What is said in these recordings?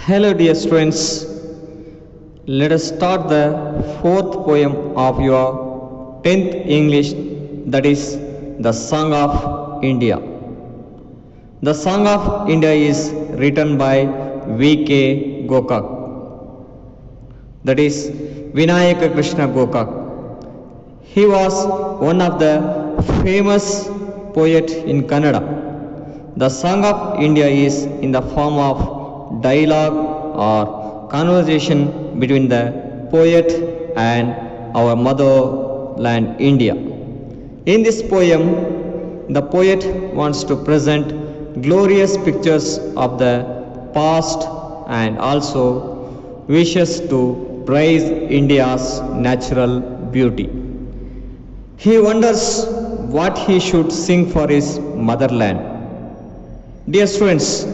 Hello, dear students. Let us start the fourth poem of your 10th English, that is the Song of India. The Song of India is written by V.K. Gokak, that is Vinayaka Krishna Gokak. He was one of the famous poet in Kannada. The Song of India is in the form of dialogue or conversation between the poet and our motherland India. In this poem, the poet wants to present glorious pictures of the past and also wishes to praise India's natural beauty. He wonders what he should sing for his motherland. Dear students,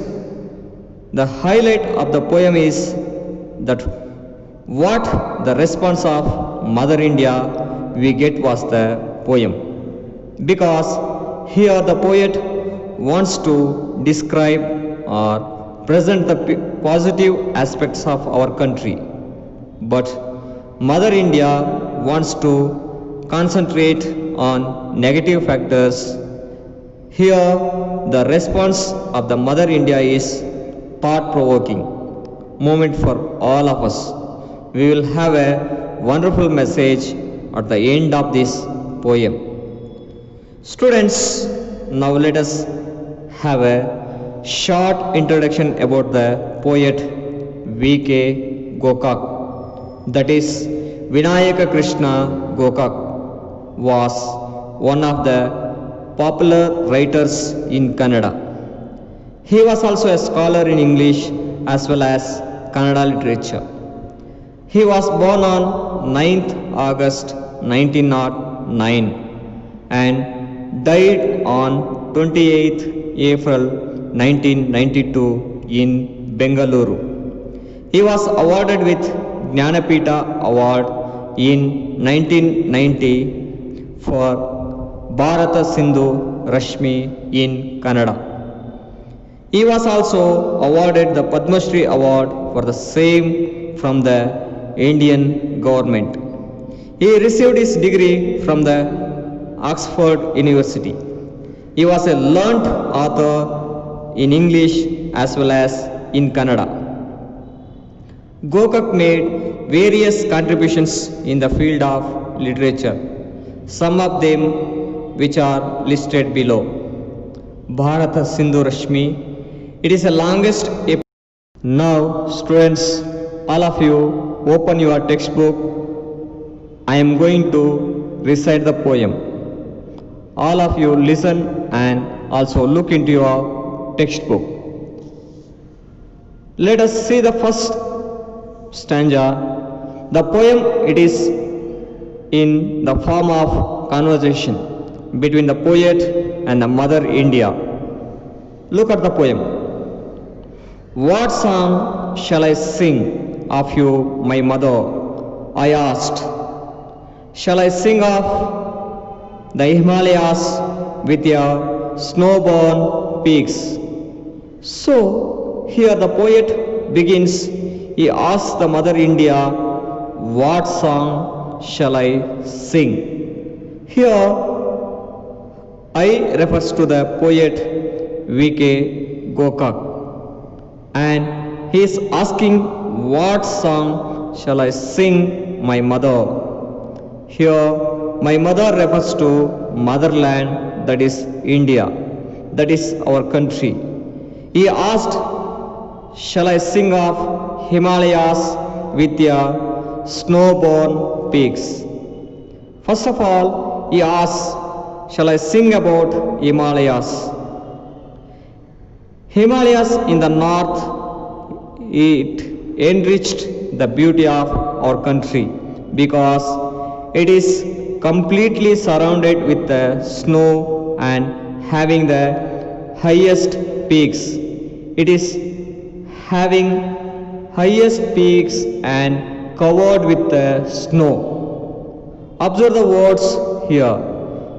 the highlight of the poem is that what the response of Mother India we get was the poem, because here the poet wants to describe or present the positive aspects of our country, but Mother India wants to concentrate on negative factors. Here the response of the Mother India is thought-provoking moment for all of us. We will have a wonderful message at the end of this poem. Students, now let us have a short introduction about the poet V.K. Gokak, that is Vinayaka Krishna Gokak was one of the popular writers in Kannada. He was also a scholar in English as well as Kannada literature. He was born on 9th August 1909 and died on 28th April 1992 in Bengaluru. He was awarded with Jnanapita Award in 1990 for Bharata Sindhu Rashmi in Kannada. He was also awarded the Padma Shri Award for the same from the Indian government. He received his degree from the Oxford University. He was a learned author in English as well as in Kannada. Gokak made various contributions in the field of literature, some of them which are listed below. Bharata Sindhu Rashmi, it is the longest epic. Now, students, all of you open your textbook. I am going to recite the poem. All of you listen and also look into your textbook. Let us see the first stanza. The poem, it is in the form of conversation between the poet and the Mother India. Look at the poem. What song shall I sing of you, my mother? I asked. Shall I sing of the Himalayas with your snow-born peaks? So, here the poet begins. He asks the Mother India, what song shall I sing? Here, I refers to the poet V.K. Gokak. And he is asking, what song shall I sing my mother? Here, my mother refers to motherland, that is India, that is our country. He asked, shall I sing of Himalayas with their snow-born peaks? First of all, he asks, shall I sing about Himalayas? Himalayas in the north, it enriched the beauty of our country because it is completely surrounded with the snow and having the highest peaks. It is having highest peaks and covered with the snow. Observe the words here.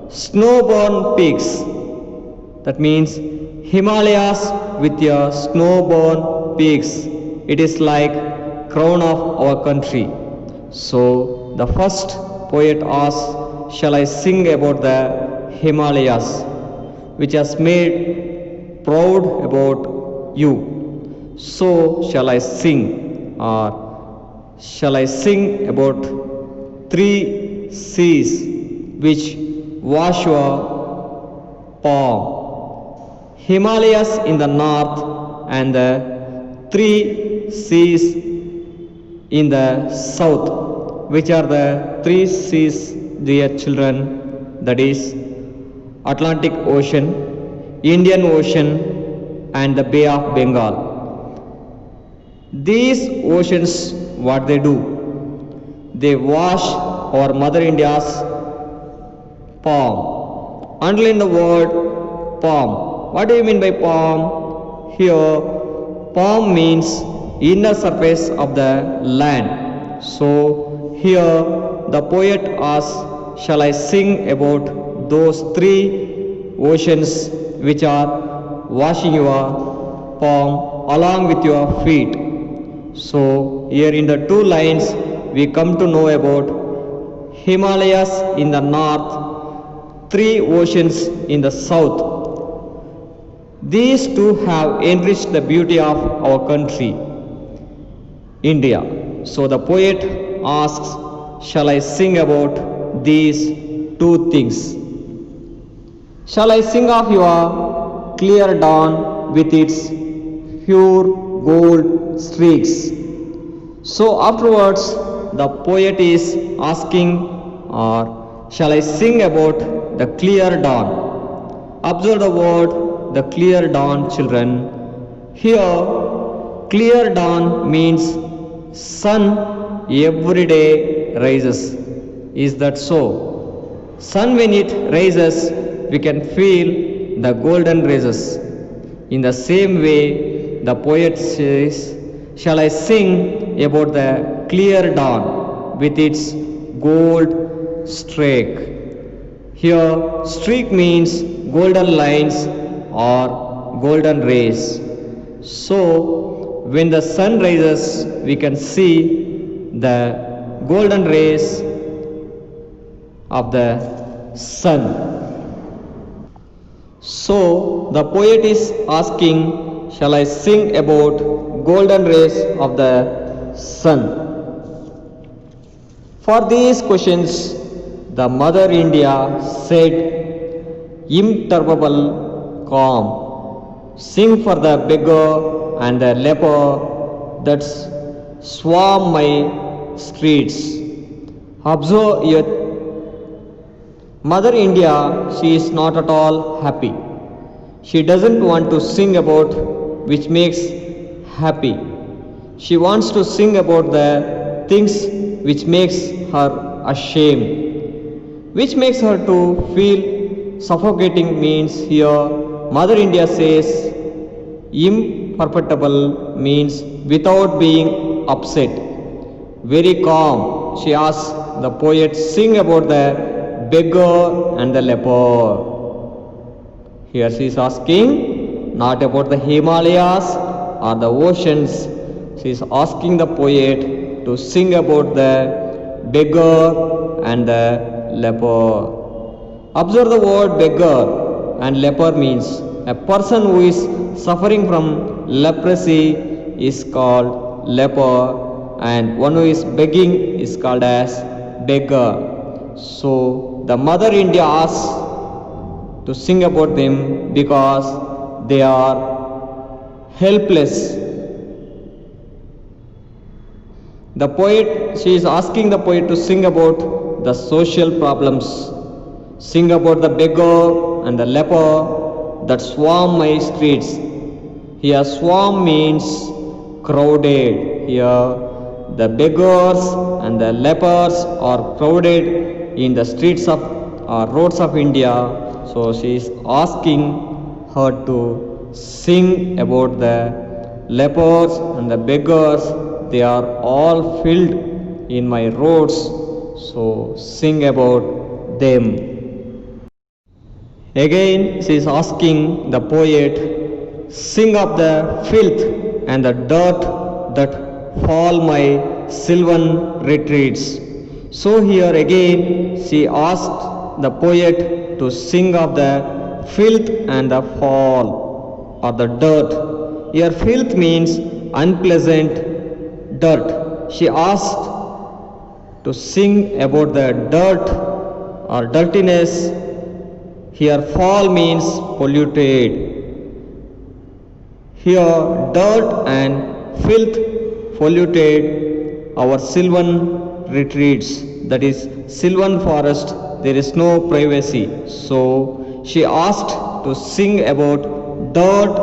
Snow-born peaks. That means Himalayas with your snow-born peaks. It is like crown of our country. So the first poet asks, shall I sing about the Himalayas, which has made proud about you? So shall I sing, or shall I sing about three seas which wash your palm? Himalayas in the north and the three seas in the south. Which are the three seas, dear children? That is Atlantic Ocean, Indian Ocean, and the Bay of Bengal. These oceans, what they do? They wash our Mother India's palm. Underline the word palm. What do you mean by palm? Here, palm means inner surface of the land. So here the poet asks, shall I sing about those three oceans which are washing your palm along with your feet? So here in the two lines we come to know about Himalayas in the north, three oceans in the south. These two have enriched the beauty of our country, India. So the poet asks, shall I sing about these two things? Shall I sing of your clear dawn with its pure gold streaks? So afterwards the poet is asking, or shall I sing about the clear dawn? Observe the word, the clear dawn, children. Here clear dawn means sun every day rises. Is that so? Sun, when it rises, we can feel the golden rays. In the same way, the poet says, shall I sing about the clear dawn with its gold streak? Here, streak means golden lines or golden rays. So, when the sun rises, we can see the golden rays of the sun. So, the poet is asking, shall I sing about golden rays of the sun? For these questions, the Mother India said, imperturbable calm, sing for the beggar and the leper that swarm my streets. Observe your Mother India, she is not at all happy. She doesn't want to sing about which makes happy. She wants to sing about the things which makes her ashamed, which makes her to feel suffocating. Means here Mother India says imperturbable means without being upset, very calm. She asks the poet, sing about the beggar and the leper. Here she is asking not about the Himalayas or the oceans. She is asking the poet to sing about the beggar and the leper. Observe the word beggar and leper means a person who is suffering from leprosy is called leper, and one who is begging is called as beggar. So the Mother India asks to sing about them because they are helpless. The poet, she is asking the poet to sing about the social problems, sing about the beggar and the leper that swarm my streets. Here swarm means crowded. Here the beggars and the lepers are crowded in the streets of roads of India. So she is asking her to sing about the lepers and the beggars. They are all filled in my roads. So sing about them. Again she is asking the poet, sing of the filth and the dirt that fall my sylvan retreats. So here again she asked the poet to sing of the filth and the fall or the dirt. Here filth means unpleasant dirt. She asked to sing about the dirt or dirtiness. Here fall means polluted. Here dirt and filth polluted our sylvan retreats, that is sylvan forest. There is no privacy, so she asked to sing about dirt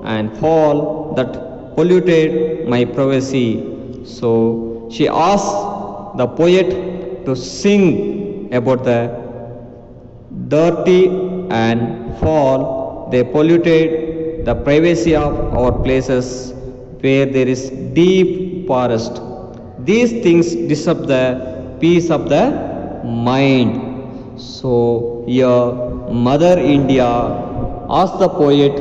and fall that polluted my privacy. So she asked the poet to sing about the dirty and fall, they polluted the privacy of our places where there is deep forest. These things disturb the peace of the mind. So here Mother India asked the poet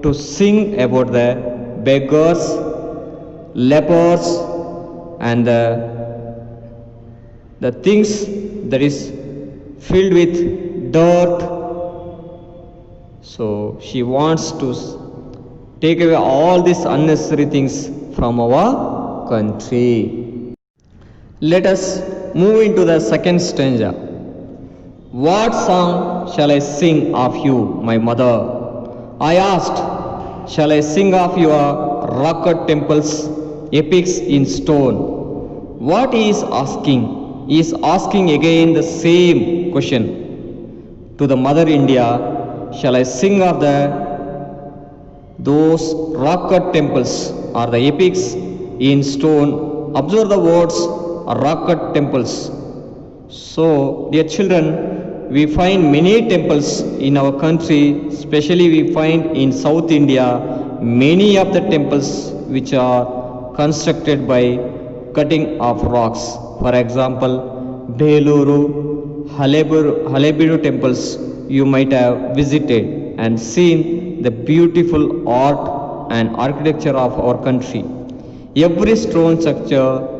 to sing about the beggars, lepers and the things that is filled with dirt. So she wants to take away all these unnecessary things from our country. Let us move into the second stanza. What song shall I sing of you, my mother? I asked, shall I sing of your rock-cut temples, epics in stone? What he is asking? He is asking again the same question to the Mother India. Shall I sing of those rock-cut temples or the epics in stone? Observe the words rock-cut temples. So, dear children, we find many temples in our country, especially we find in South India many of the temples which are constructed by cutting of rocks. For example, Beluru, Halebeedu temples you might have visited and seen the beautiful art and architecture of our country. Every stone structure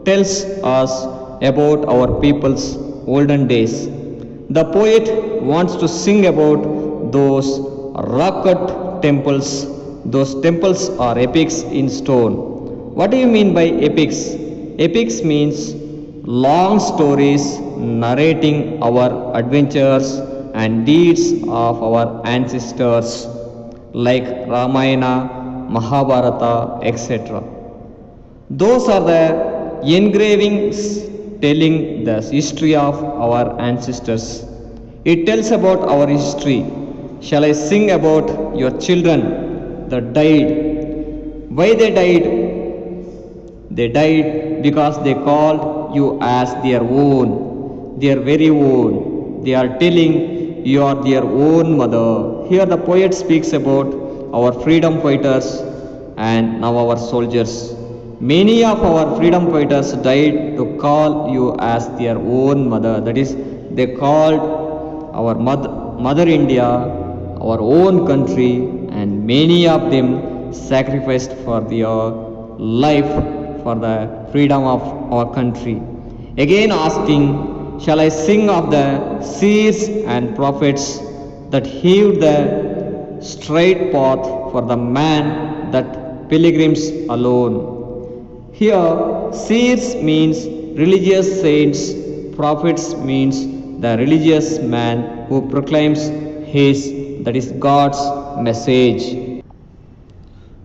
tells us about our people's olden days. The poet wants to sing about those rock-cut temples. Those temples are epics in stone. What do you mean by epics? Epics means long stories narrating our adventures and deeds of our ancestors like Ramayana, Mahabharata, etc. Those are the engravings telling the history of our ancestors. It tells about our history. Shall I sing about your children that died? Why they died? They died because they called you as their own, their very own. They are telling you are their own mother. Here the poet speaks about our freedom fighters and now our soldiers. Many of our freedom fighters died to call you as their own mother. That is, they called our mother India our own country, and many of them sacrificed for their life for the freedom of our country. Again asking, shall I sing of the seers and prophets that hewed the straight path for the man that pilgrims alone? Here, seers means religious saints, prophets means the religious man who proclaims his, that is God's message.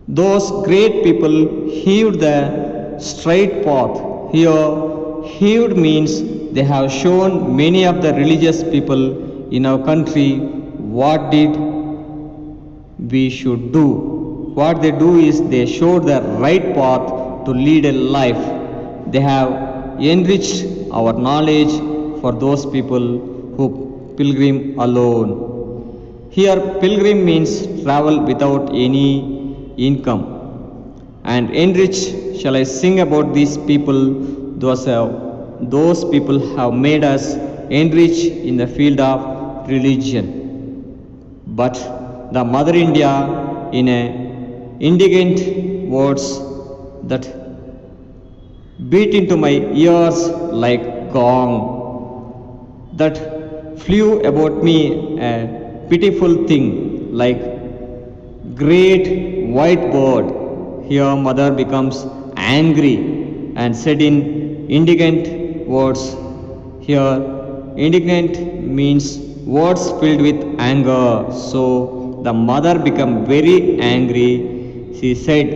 Those great people hewed the straight path. Here, hewed means they have shown many of the religious people in our country what did we should do. What they do is they show the right path to lead a life. They have enriched our knowledge for those people who pilgrim alone. Here pilgrim means travel without any income. And enrich, shall I sing about these people? Those people have made us enrich in the field of religion. But the Mother India in a indigent words that beat into my ears like gong, that flew about me a pitiful thing like great white bird. Here mother becomes angry and said in indignant words. Here indignant means words filled with anger. So the mother became very angry. She said,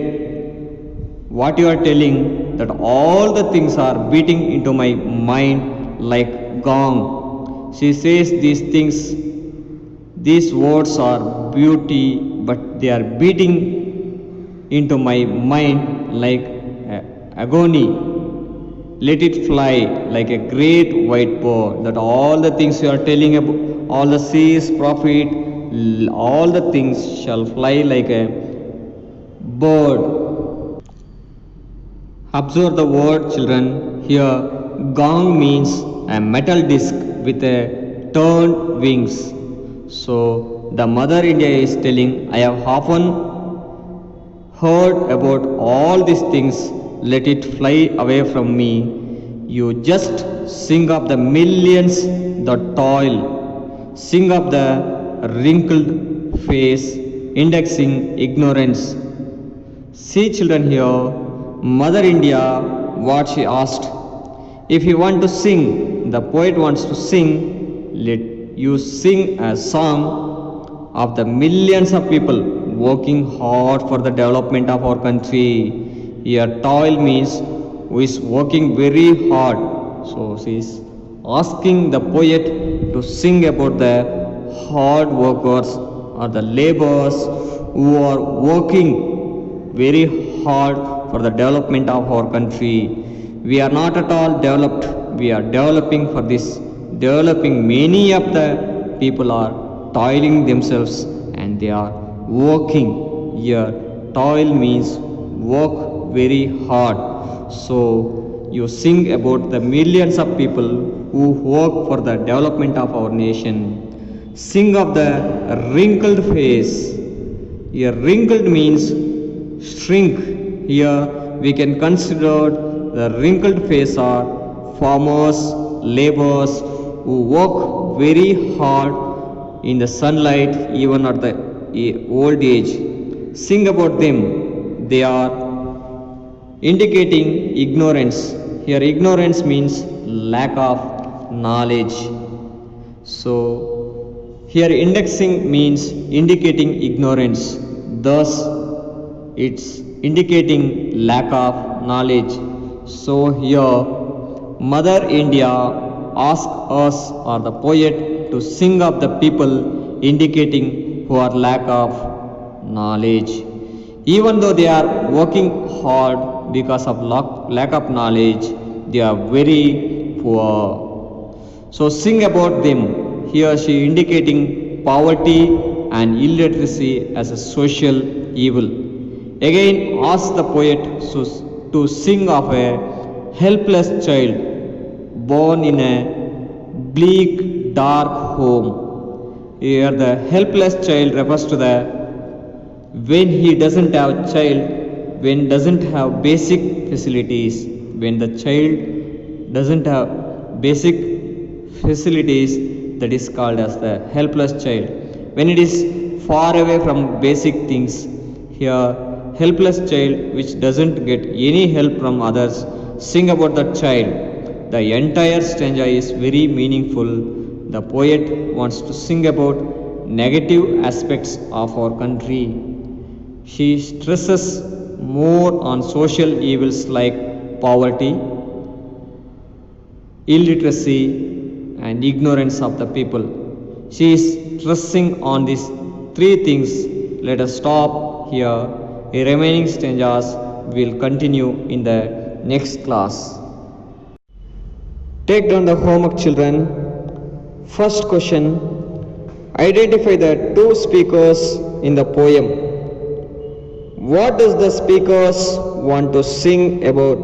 what you are telling, that all the things are beating into my mind like gong. She says these things, these words are beauty, but they are beating into my mind like agony. Let it fly like a great white bird. That all the things you are telling about, all the seas, profit, all the things shall fly like a bird. Observe the word, children. Here gong means a metal disc with a turned wings. So the mother India is telling, I have often heard about all these things. Let it fly away from me. You just sing of the millions that toil, sing of the wrinkled face, indexing ignorance. See, children, here mother India, what she asked, if you want to sing, the poet wants to sing, let you sing a song of the millions of people working hard for the development of our country. Here toil means who is working very hard. So she is asking the poet to sing about the hard workers or the laborers who are working very hard for the development of our country. We are not at all developed. We are developing for this. Developing, many of the people are toiling themselves and they are working. Here toil means work very hard. So you sing about the millions of people who work for the development of our nation. Sing of the wrinkled face. Here wrinkled means shrink. Here we can consider the wrinkled face are farmers, laborers who work very hard in the sunlight even at the old age. Sing about them. They are indicating ignorance. Here ignorance means lack of knowledge. So here indexing means indicating ignorance. Thus it's indicating lack of knowledge. So here mother India asks us or the poet to sing of the people indicating who are lack of knowledge. Even though they are working hard, because of lack of knowledge, they are very poor. So sing about them. Here she indicating poverty and illiteracy as a social evil. Again ask the poet to sing of a helpless child born in a bleak dark home. Here the helpless child refers to the when he doesn't have child, when doesn't have basic facilities, when the child doesn't have basic facilities, that is called as the helpless child. When it is far away from basic things, here helpless child which doesn't get any help from others, sing about the child. The entire stanza is very meaningful. The poet wants to sing about negative aspects of our country. She stresses more on social evils like poverty, illiteracy and ignorance of the people. She is stressing on these three things. Let us stop here. The remaining stanzas will continue in the next class. Take down the homework, children. First question, identify the two speakers in the poem. What does the speakers want to sing about?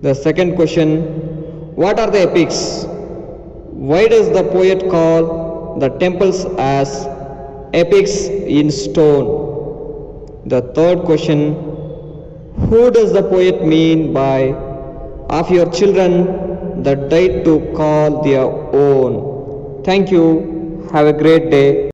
The second question, what are the epics? Why does the poet call the temples as epics in stone? The third question, Who does the poet mean by of your children that died to call their own? Thank you. Have a great day.